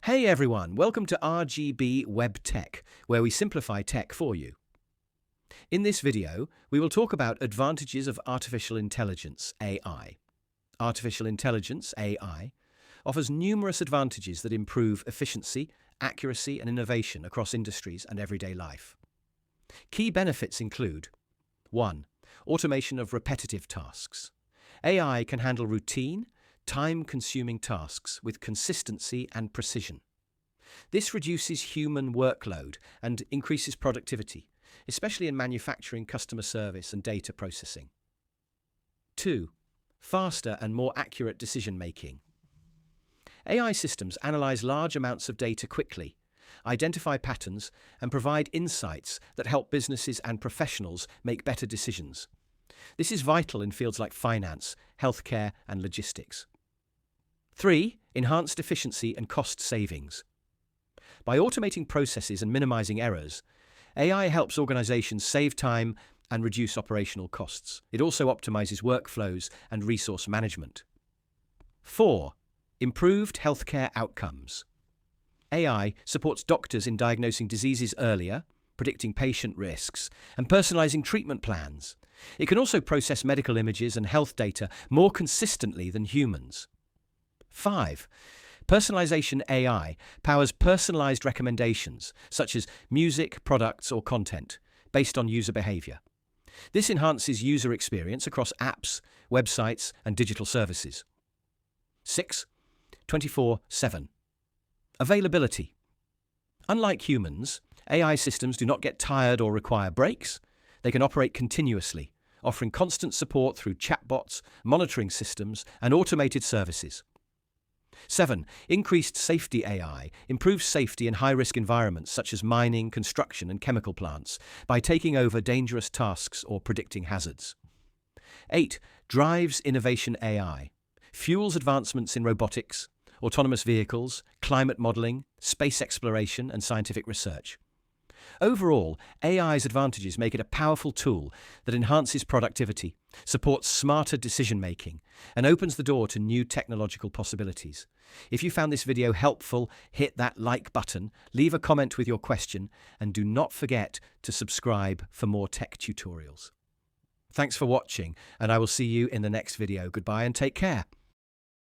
Hey everyone, welcome to RGB Web Tech, where we simplify tech for you. In this video, we will talk about advantages of artificial intelligence, AI. Artificial intelligence, AI, offers numerous advantages that improve efficiency, accuracy, and innovation across industries and everyday life. Key benefits include 1. Automation of repetitive tasks. AI can handle routine, time-consuming tasks with consistency and precision. This reduces human workload and increases productivity, especially in manufacturing, customer service, and data processing. 2. Faster and more accurate decision-making. AI systems analyze large amounts of data quickly, identify patterns, and provide insights that help businesses and professionals make better decisions. This is vital in fields like finance, healthcare, and logistics. 3. Enhanced efficiency and cost savings. By automating processes and minimizing errors, AI helps organizations save time and reduce operational costs. It also optimizes workflows and resource management. 4. Improved healthcare outcomes. AI supports doctors in diagnosing diseases earlier, predicting patient risks, and personalizing treatment plans. It can also process medical images and health data more consistently than humans. 5. Personalization AI powers personalized recommendations, such as music, products, or content, based on user behavior. This enhances user experience across apps, websites, and digital services. 6. 24/7. Availability. Unlike humans, AI systems do not get tired or require breaks. They can operate continuously, offering constant support through chatbots, monitoring systems, and automated services. 7. Increased safety AI improves safety in high-risk environments such as mining, construction, and chemical plants by taking over dangerous tasks or predicting hazards. 8. Drives innovation AI. Fuels advancements in robotics, autonomous vehicles, climate modeling, space exploration, and scientific research. Overall, AI's advantages make it a powerful tool that enhances productivity, supports smarter decision-making, and opens the door to new technological possibilities. If you found this video helpful, hit that like button, leave a comment with your question, and do not forget to subscribe for more tech tutorials. Thanks for watching, and I will see you in the next video. Goodbye and take care.